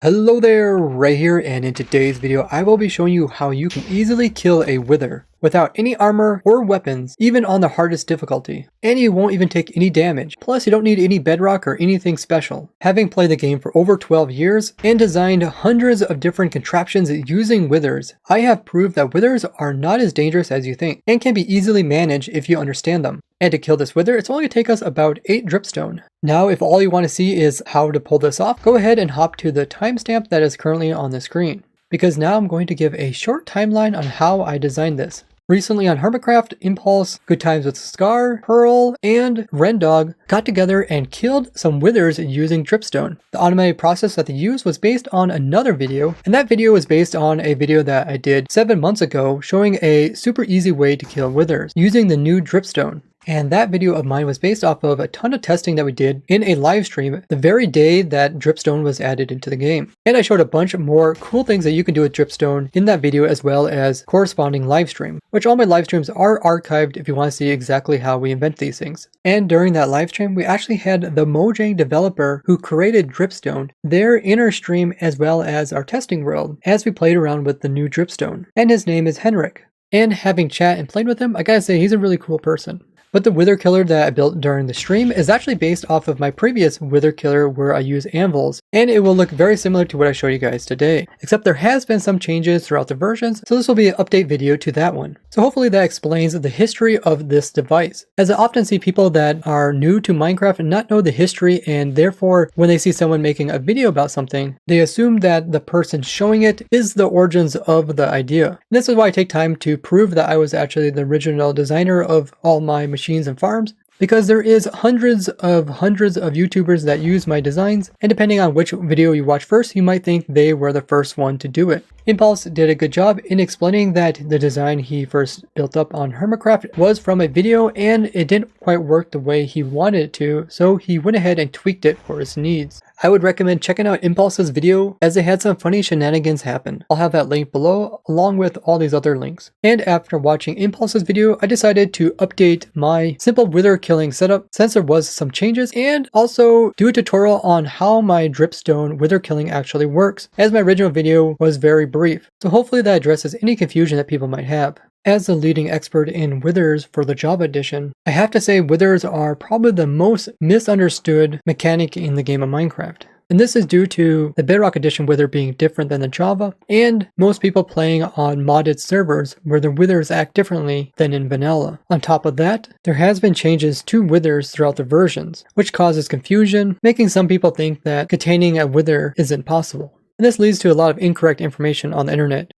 Hello there, Ray here, and in today's video I will be showing you how you can easily kill a wither without any armor or weapons, even on the hardest difficulty. And you won't even take any damage. Plus you don't need any bedrock or anything special. Having played the game for over 12 years and designed hundreds of different contraptions using withers, I have proved that withers are not as dangerous as you think and can be easily managed if you understand them. And to kill this wither, it's only going to take us about 8 dripstone. Now, if all you want to see is how to pull this off, go ahead and hop to the timestamp that is currently on the screen. Because now I'm going to give a short timeline on how I designed this. Recently on Hermitcraft, Impulse, Good Times with Scar, Pearl, and Rendog got together and killed some withers using dripstone. The automated process that they used was based on another video, and that video was based on a video that I did 7 months ago showing a super easy way to kill withers using the new dripstone. And that video of mine was based off of a ton of testing that we did in a live stream the very day that dripstone was added into the game. And I showed a bunch more cool things that you can do with dripstone in that video, as well as corresponding live stream, which all my live streams are archived if you want to see exactly how we invent these things. And during that live stream, we actually had the Mojang developer who created dripstone there in our stream, as well as our testing world, as we played around with the new dripstone. And his name is Henrik. And having chat and played with him, I gotta say he's a really cool person. But the wither killer that I built during the stream is actually based off of my previous wither killer where I use anvils, and it will look very similar to what I showed you guys today, except there has been some changes throughout the versions, so this will be an update video to that one. So hopefully that explains the history of this device, as I often see people that are new to Minecraft and not know the history, and therefore when they see someone making a video about something, they assume that the person showing it is the origins of the idea. And this is why I take time to prove that I was actually the original designer of all my machines and farms, because there is hundreds of YouTubers that use my designs, and depending on which video you watch first, you might think they were the first one to do it. Impulse did a good job in explaining that the design he first built up on Hermitcraft was from a video and it didn't quite work the way he wanted it to, so he went ahead and tweaked it for his needs. I would recommend checking out Impulse's video, as they had some funny shenanigans happen. I'll have that link below along with all these other links. And after watching Impulse's video, I decided to update my simple wither killing setup since there was some changes, and also do a tutorial on how my dripstone wither killing actually works, as my original video was very brief. So hopefully that addresses any confusion that people might have. As the leading expert in withers for the Java edition, I have to say withers are probably the most misunderstood mechanic in the game of Minecraft. And this is due to the Bedrock edition wither being different than the Java, and most people playing on modded servers where the withers act differently than in vanilla. On top of that, there has been changes to withers throughout the versions, which causes confusion, making some people think that containing a wither isn't possible. And this leads to a lot of incorrect information on the internet.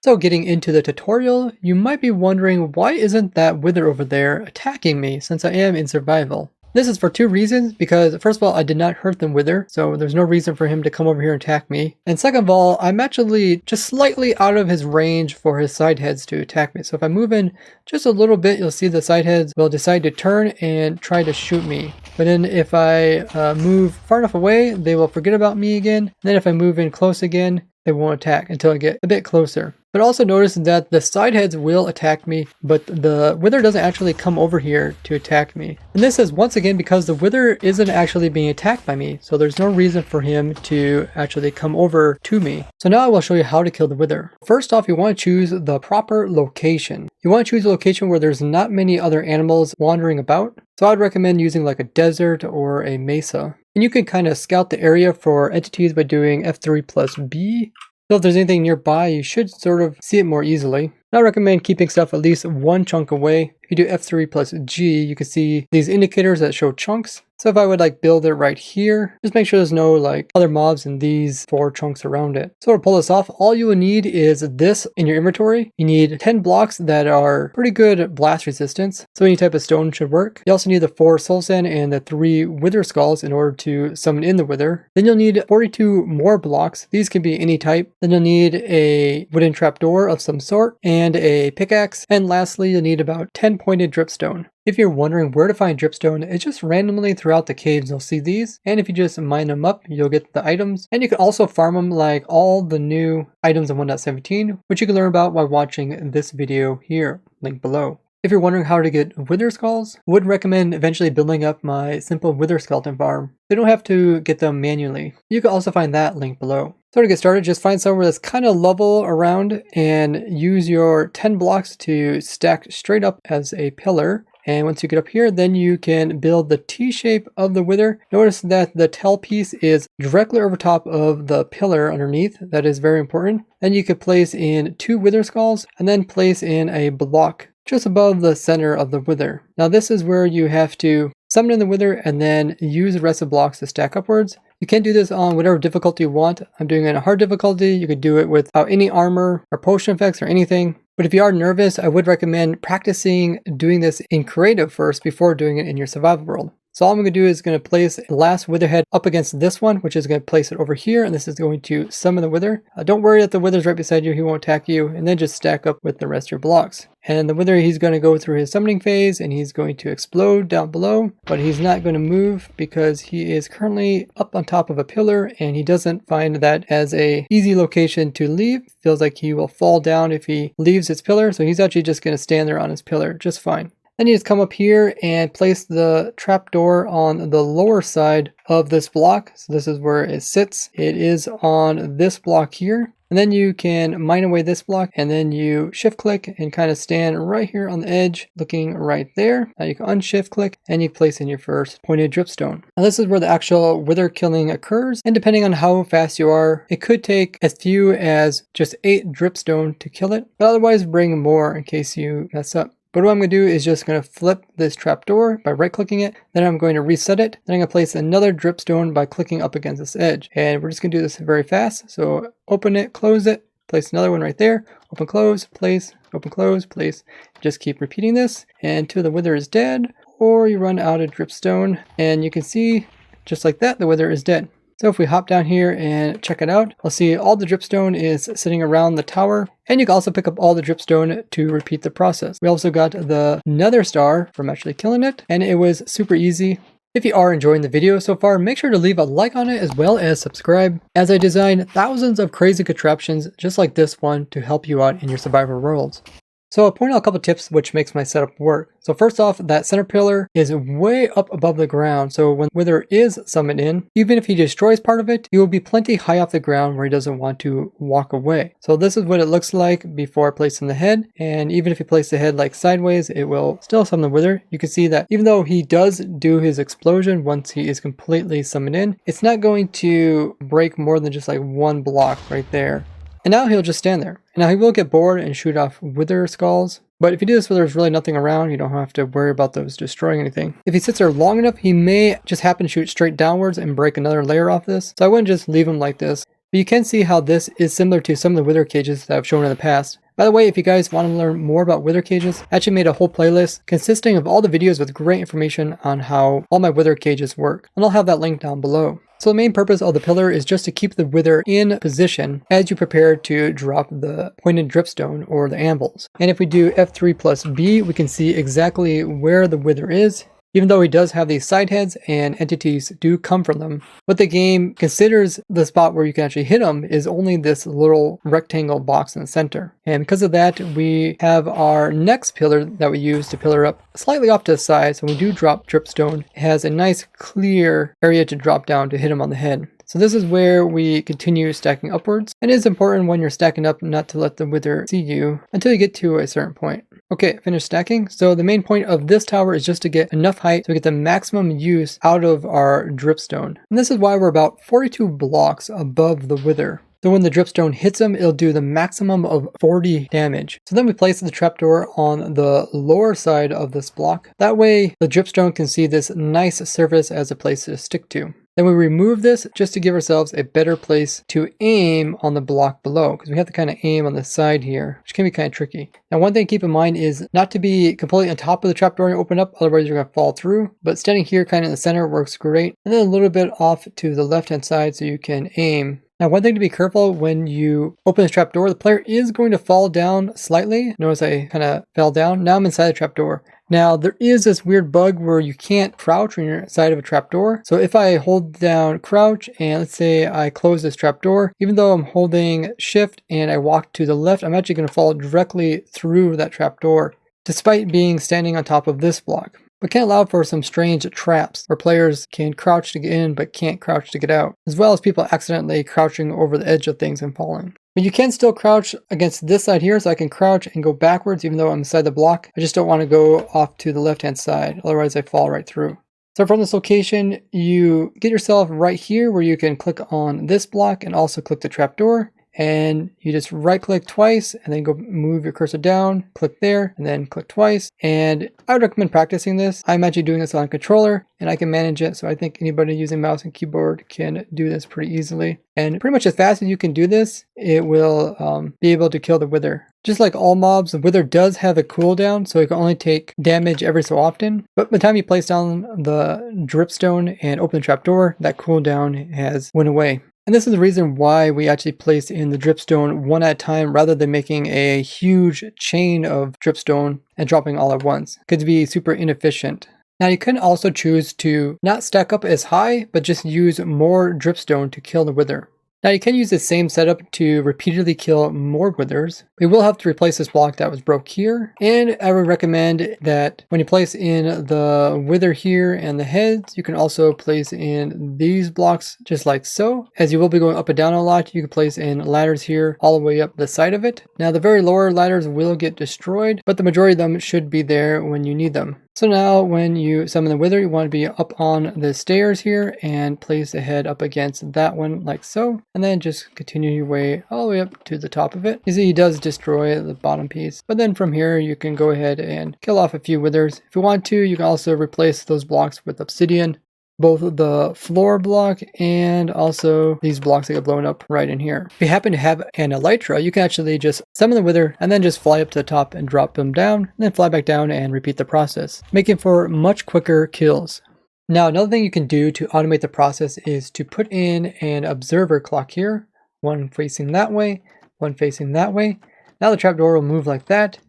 So getting into the tutorial, you might be wondering, why isn't that wither over there attacking me since I am in survival? This is for two reasons, because first of all, I did not hurt the wither, so there's no reason for him to come over here and attack me. And second of all, I'm actually just slightly out of his range for his side heads to attack me. So if I move in just a little bit, you'll see the side heads will decide to turn and try to shoot me. But then if I move far enough away, they will forget about me again. And then if I move in close again, they won't attack until I get a bit closer. But also notice that the side heads will attack me, but the wither doesn't actually come over here to attack me. And this is once again because the wither isn't actually being attacked by me, so there's no reason for him to actually come over to me. So now I will show you how to kill the wither. First off, you want to choose the proper location. You want to choose a location where there's not many other animals wandering about. So I'd recommend using like a desert or a mesa. And you can kind of scout the area for entities by doing F3+B. So if there's anything nearby, you should sort of see it more easily. I recommend keeping stuff at least one chunk away. If you do F3+G, you can see these indicators that show chunks. So if I would like build it right here, just make sure there's no like other mobs in these 4 chunks around it. So to pull this off, all you will need is this in your inventory. You need 10 blocks that are pretty good blast resistance, so any type of stone should work. You also need the 4 soul sand and the 3 wither skulls in order to summon in the wither. Then you'll need 42 more blocks. These can be any type. Then you'll need a wooden trapdoor of some sort and a pickaxe. And lastly, you'll need about 10 pointed dripstone. If you're wondering where to find dripstone, it's just randomly throughout the caves you'll see these, and if you just mine them up, you'll get the items. And you can also farm them like all the new items in 1.17, which you can learn about while watching this video here, link below. If you're wondering how to get wither skulls, I would recommend eventually building up my simple wither skeleton farm. You don't have to get them manually. You can also find that link below. So to get started, just find somewhere that's kind of level around and use your 10 blocks to stack straight up as a pillar. And once you get up here, then you can build the T shape of the wither. Notice that the tail piece is directly over top of the pillar underneath. That is very important. Then you could place in 2 wither skulls and then place in a block just above the center of the wither. Now this is where you have to summon in the wither and then use the rest of the blocks to stack upwards. You can do this on whatever difficulty you want. I'm doing it in a hard difficulty. You could do it without any armor or potion effects or anything. But if you are nervous, I would recommend practicing doing this in creative first before doing it in your survival world. So all I'm going to do is going to place the last wither head up against this one, which is going to place it over here, and this is going to summon the wither. Don't worry that the wither's right beside you, he won't attack you, and then just stack up with the rest of your blocks. And the wither, he's going to go through his summoning phase, and he's going to explode down below, but he's not going to move because he is currently up on top of a pillar, and he doesn't find that as a easy location to leave. Feels like he will fall down if he leaves his pillar, so he's actually just going to stand there on his pillar just fine. Then you just come up here and place the trapdoor on the lower side of this block. So this is where it sits. It is on this block here. And then you can mine away this block and then you shift click and kind of stand right here on the edge looking right there. Now you can unshift click and you place in your first pointed dripstone. Now this is where the actual wither killing occurs, and depending on how fast you are, it could take as few as just 8 dripstone to kill it, but otherwise bring more in case you mess up. But what I'm going to do is just going to flip this trapdoor by right clicking it, then I'm going to reset it, then I'm going to place another dripstone by clicking up against this edge. And we're just going to do this very fast. So open it, close it, place another one right there, open, close, place, open, close, place. Just keep repeating this until the wither is dead, or you run out of dripstone, and you can see just like that, the wither is dead. So if we hop down here and check it out, I'll see all the dripstone is sitting around the tower, and you can also pick up all the dripstone to repeat the process. We also got the nether star from actually killing it, and it was super easy. If you are enjoying the video so far, make sure to leave a like on it as well as subscribe, as I design thousands of crazy contraptions just like this one to help you out in your survival worlds. So I'll point out a couple tips which makes my setup work. So first off, that center pillar is way up above the ground, so when wither is summoned in, even if he destroys part of it, he will be plenty high off the ground where he doesn't want to walk away. So this is what it looks like before placing the head, and even if you place the head like sideways, it will still summon the wither. You can see that even though he does do his explosion once he is completely summoned in, it's not going to break more than just like 1 block right there. And now he'll just stand there. Now he will get bored and shoot off wither skulls, but if you do this where there's really nothing around, you don't have to worry about those destroying anything. If he sits there long enough, he may just happen to shoot straight downwards and break another layer off this. So I wouldn't just leave him like this. But you can see how this is similar to some of the wither cages that I've shown in the past. By the way, if you guys want to learn more about wither cages, I actually made a whole playlist consisting of all the videos with great information on how all my wither cages work. And I'll have that link down below. So the main purpose of the pillar is just to keep the wither in position as you prepare to drop the pointed dripstone or the anvils. And if we do F3 plus B, we can see exactly where the wither is. Even though he does have these side heads and entities do come from them, what the game considers the spot where you can actually hit him is only this little rectangle box in the center. And because of that, we have our next pillar that we use to pillar up slightly off to the side. So when we do drop dripstone, it has a nice clear area to drop down to hit him on the head. So this is where we continue stacking upwards. And it is important when you're stacking up not to let the wither see you until you get to a certain point. Okay, finished stacking. So the main point of this tower is just to get enough height so we get the maximum use out of our dripstone. And this is why we're about 42 blocks above the wither. So when the dripstone hits him, it'll do the maximum of 40 damage. So then we place the trapdoor on the lower side of this block. That way the dripstone can see this nice surface as a place to stick to. Then we remove this just to give ourselves a better place to aim on the block below, because we have to kind of aim on the side here, which can be kind of tricky. Now one thing to keep in mind is not to be completely on top of the trapdoor and open up, otherwise you're going to fall through. But standing here kind of in the center works great. And then a little bit off to the left hand side so you can aim. Now one thing to be careful when you open this trapdoor, the player is going to fall down slightly. Notice I kind of fell down. Now I'm inside the trapdoor. Now there is this weird bug where you can't crouch when you're inside of a trapdoor. So if I hold down crouch and let's say I close this trapdoor, even though I'm holding shift and I walk to the left, I'm actually going to fall directly through that trapdoor. despite being standing on top of this block, but can allow for some strange traps where players can crouch to get in but can't crouch to get out, as well as people accidentally crouching over the edge of things and falling. But you can still crouch against this side here, so I can crouch and go backwards even though I'm inside the block. I just don't want to go off to the left hand side, otherwise I fall right through. So from this location, you get yourself right here where you can click on this block and also click the trapdoor. And you just right click twice and then go move your cursor down, click there, and then click twice. And I would recommend practicing this. I'm actually doing this on a controller and I can manage it. So I think anybody using mouse and keyboard can do this pretty easily. And pretty much as fast as you can do this, it will be able to kill the Wither. Just like all mobs, the Wither does have a cooldown, so it can only take damage every so often. But by the time you place down the dripstone and open the trapdoor, that cooldown has went away. And this is the reason why we actually place in the dripstone one at a time rather than making a huge chain of dripstone and dropping all at once. It could be super inefficient. Now you can also choose to not stack up as high, but just use more dripstone to kill the Wither. Now you can use the same setup to repeatedly kill more Withers. We will have to replace this block that was broke here. And I would recommend that when you place in the Wither here and the heads, you can also place in these blocks just like so. As you will be going up and down a lot, you can place in ladders here all the way up the side of it. Now the very lower ladders will get destroyed, but the majority of them should be there when you need them. So now when you summon the Wither, you want to be up on the stairs here and place the head up against that one like so. And then just continue your way all the way up to the top of it. You see he does destroy the bottom piece. But then from here you can go ahead and kill off a few Withers. If you want to, you can also replace those blocks with obsidian. Both the floor block and also these blocks that get blown up right in here. If you happen to have an elytra, you can actually just summon the Wither and then just fly up to the top and drop them down, and then fly back down and repeat the process, making for much quicker kills. Now another thing you can do to automate the process is to put in an observer clock here, one facing that way, one facing that way. Now the trapdoor will move like that,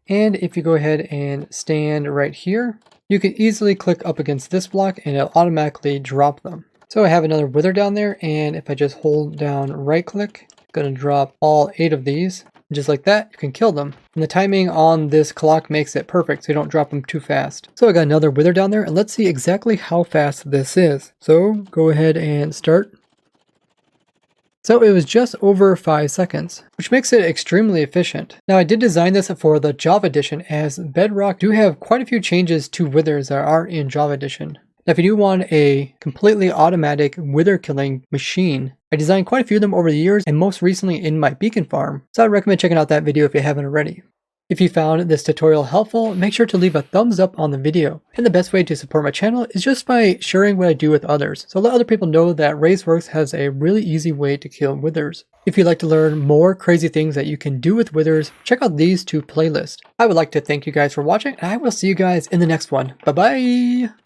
and if you go ahead and stand right here, you can easily click up against this block and it'll automatically drop them. So I have another Wither down there, and if I just hold down right click, I'm going to drop all 8 of these. Just like that, you can kill them. And the timing on this clock makes it perfect so you don't drop them too fast. So I got another Wither down there, and let's see exactly how fast this is. So go ahead and start. So it was just over 5 seconds, which makes it extremely efficient. Now I did design this for the Java edition, as Bedrock do have quite a few changes to Withers that aren't in Java edition. Now if you do want a completely automatic Wither killing machine, I designed quite a few of them over the years, and most recently in my beacon farm, so I'd recommend checking out that video if you haven't already. If you found this tutorial helpful, make sure to leave a thumbs up on the video. And the best way to support my channel is just by sharing what I do with others. So let other people know that RaysWorks has a really easy way to kill Withers. If you'd like to learn more crazy things that you can do with Withers, check out these 2 playlists. I would like to thank you guys for watching, and I will see you guys in the next one. Bye bye!